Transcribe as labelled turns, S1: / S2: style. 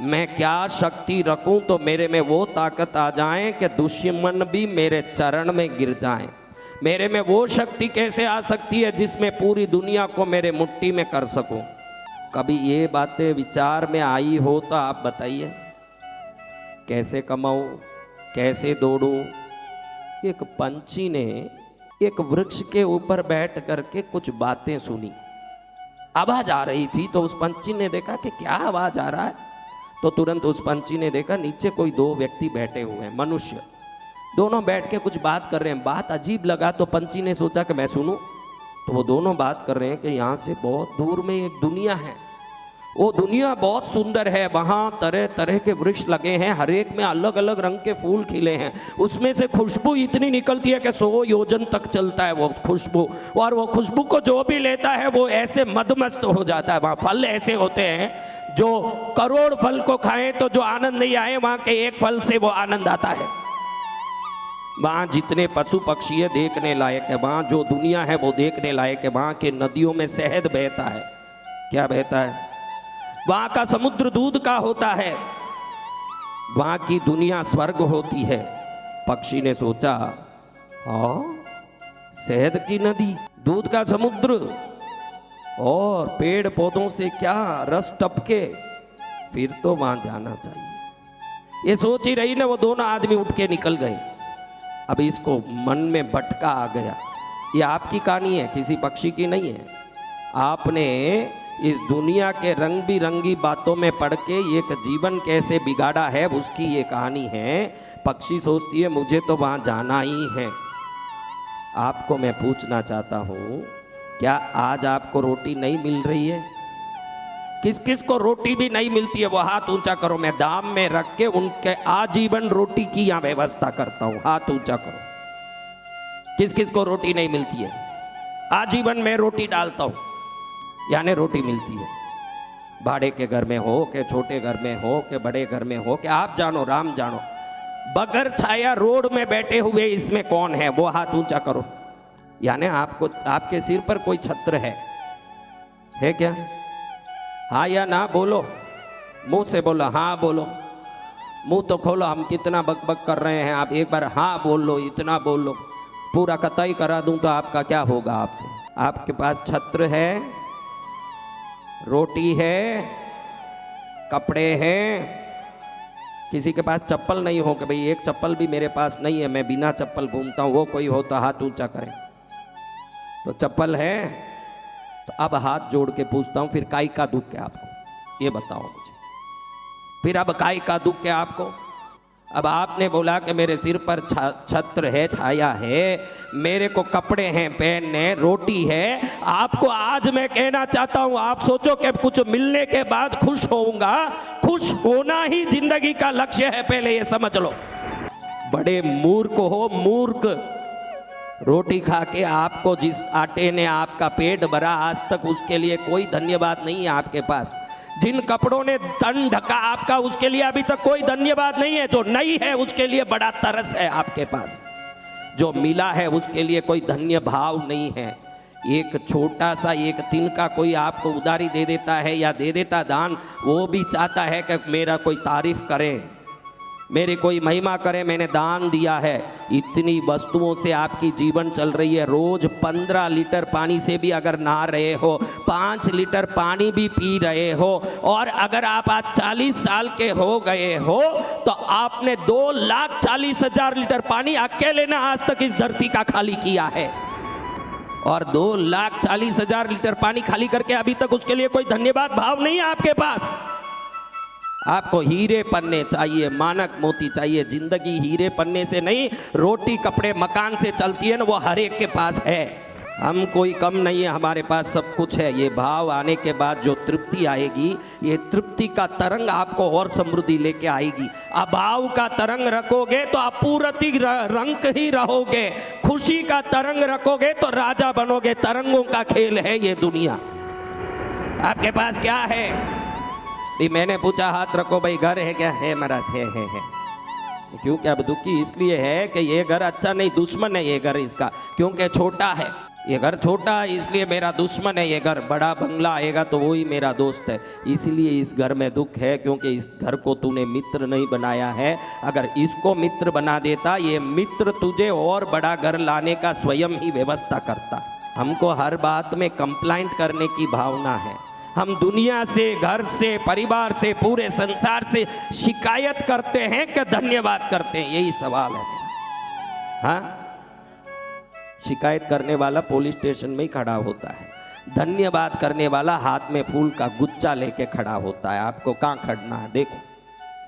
S1: मैं क्या शक्ति रखूं तो मेरे में वो ताकत आ जाए कि दुश्मन भी मेरे चरण में गिर जाएं। मेरे में वो शक्ति कैसे आ सकती है जिसमें पूरी दुनिया को मेरे मुट्ठी में कर सकूं। कभी ये बातें विचार में आई हो तो आप बताइए, कैसे कमाऊं, कैसे दौड़ूं। एक पंछी ने एक वृक्ष के ऊपर बैठ करके कुछ बातें सुनी। आवाज आ रही थी तो उस पंछी ने देखा कि क्या आवाज आ रहा है। तो तुरंत उस पंछी ने देखा नीचे कोई दो व्यक्ति बैठे हुए हैं, मनुष्य। दोनों बैठ के कुछ बात कर रहे हैं। बात अजीब लगा तो पंछी ने सोचा कि मैं सुनूं। तो वो दोनों बात कर रहे हैं कि यहाँ से बहुत दूर में एक दुनिया है, वो दुनिया बहुत सुंदर है, वहाँ तरह तरह के वृक्ष लगे हैं, हर एक में अलग अलग रंग के फूल खिले हैं, उसमें से खुशबू इतनी निकलती है कि 100 योजन तक चलता है वो खुशबू, और वो खुशबू को जो भी लेता है वो ऐसे मदमस्त हो जाता है। वहाँ फल ऐसे होते हैं जो करोड़ फल को खाएं तो जो आनंद नहीं आए, वहाँ के एक फल से वो आनंद आता है। वहाँ जितने पशु पक्षी है देखने लायक है, वहाँ जो दुनिया है वो देखने लायक है। वहाँ के नदियों में शहद बहता है। क्या बहता है? वहाँ का समुद्र दूध का होता है। वहाँ की दुनिया स्वर्ग होती है। पक्षी ने सोचा, हाँ, शहद की नदी, दूध का समुद्र और पेड़ पौधों से क्या रस टपके, फिर तो वहाँ जाना चाहिए। ये सोच ही रही ना, वो दोनों आदमी उठ के निकल गए। अब इसको मन में भटका आ गया। ये आपकी कहानी है, किसी पक्षी की नहीं है। आपने इस दुनिया के रंग बिरंगी बातों में पढ़ के एक जीवन कैसे बिगाड़ा है, उसकी ये कहानी है। पक्षी सोचती है मुझे तो वहाँ जाना ही है। आपको मैं पूछना चाहता हूँ, क्या आज आपको रोटी नहीं मिल रही है? किस किस को रोटी भी नहीं मिलती है वो हाथ ऊंचा करो। मैं दाम में रख के उनके आजीवन रोटी की यहाँ व्यवस्था करता हूँ। हाथ ऊंचा करो। किस किस को रोटी नहीं मिलती है? आजीवन में रोटी डालता हूँ, यानी रोटी मिलती है। भाड़े के घर में हो के छोटे घर में हो के बड़े घर में हो के, आप जानो राम जानो। बगैर छाया रोड में बैठे हुए इसमें कौन है? वो हाथ ऊंचा करो। यानी आपको, आपके सिर पर कोई छत्र है क्या? हाँ या ना बोलो, मुंह से बोलो। हाँ बोलो, मुंह तो खोलो। हम कितना बकबक कर रहे हैं, आप एक बार हाँ बोल लो, इतना बोल लो। पूरा कतई करा दूं तो आपका क्या होगा आपसे? आपके पास छत्र है, रोटी है, कपड़े हैं। किसी के पास चप्पल नहीं हो कि भाई एक चप्पल भी मेरे पास नहीं है, मैं बिना चप्पल घूमता हूँ, वो कोई हो तो हाथ ऊंचा करें। तो चप्पल है तो अब हाथ जोड़ के पूछता हूँ, फिर काय का दुख है आपको? ये बताओ मुझे। फिर अब काय का दुख है आपको? अब आपने बोला कि मेरे सिर पर छत्र है, छाया है, मेरे को कपड़े हैं पहनने, रोटी है। आपको आज मैं कहना चाहता हूं, आप सोचो कि कुछ मिलने के बाद खुश होऊंगा। खुश होना ही जिंदगी का लक्ष्य है, पहले ये समझ लो। बड़े मूर्ख हो, मूर्ख। रोटी खा के आपको जिस आटे ने आपका पेट भरा, आज तक उसके लिए कोई धन्यवाद नहीं है आपके पास। जिन कपड़ों ने तन ढका आपका, उसके लिए अभी तक कोई धन्यवाद नहीं है। जो नहीं है उसके लिए बड़ा तरस है आपके पास। जो मिला है उसके लिए कोई धन्य भाव नहीं है। एक छोटा सा एक तिनका कोई आपको उधारी दे देता है या दे देता दान, वो भी चाहता है कि मेरा कोई तारीफ करे, मेरी कोई महिमा करे, मैंने दान दिया है। इतनी वस्तुओं से आपकी जीवन चल रही है। रोज 15 लीटर पानी से भी अगर नहा रहे हो, 5 लीटर पानी भी पी रहे हो, और अगर आप आज 40 साल के हो गए हो तो आपने 2,40,000 लीटर पानी अकेले ने आज तक इस धरती का खाली किया है। और 2,40,000 लीटर पानी खाली करके अभी तक उसके लिए कोई धन्यवाद भाव नहीं है आपके पास। आपको हीरे पन्ने चाहिए, मानक मोती चाहिए। जिंदगी हीरे पन्ने से नहीं, रोटी कपड़े मकान से चलती है ना, वो हर एक के पास है। हम कोई कम नहीं है, हमारे पास सब कुछ है। ये भाव आने के बाद जो तृप्ति आएगी, ये तृप्ति का तरंग आपको और समृद्धि लेके आएगी। अभाव का तरंग रखोगे तो अपूर्ति रंग ही रहोगे। खुशी का तरंग रखोगे तो राजा बनोगे। तरंगों का खेल है ये दुनिया। आपके पास क्या है? मैंने पूछा हाथ रखो भाई, घर है क्या? है महाराज, है। क्योंकि अब दुखी इसलिए है कि ये घर अच्छा नहीं, दुश्मन है ये घर इसका, क्योंकि छोटा है। ये घर छोटा है इसलिए मेरा दुश्मन है, ये घर बड़ा बंगला आएगा तो वही मेरा दोस्त है। इसलिए इस घर में दुख है क्योंकि इस घर को तूने मित्र नहीं बनाया है। अगर इसको मित्र बना देता, ये मित्र तुझे और बड़ा घर लाने का स्वयं ही व्यवस्था करता। हमको हर बात में कंप्लेंट करने की भावना है। हम दुनिया से, घर से, परिवार से, पूरे संसार से शिकायत करते हैं कि धन्यवाद करते हैं? यही सवाल है। हाँ, शिकायत करने वाला पुलिस स्टेशन में ही खड़ा होता है, धन्यवाद करने वाला हाथ में फूल का गुच्छा लेके खड़ा होता है। आपको कहाँ खड़ना है? देखो।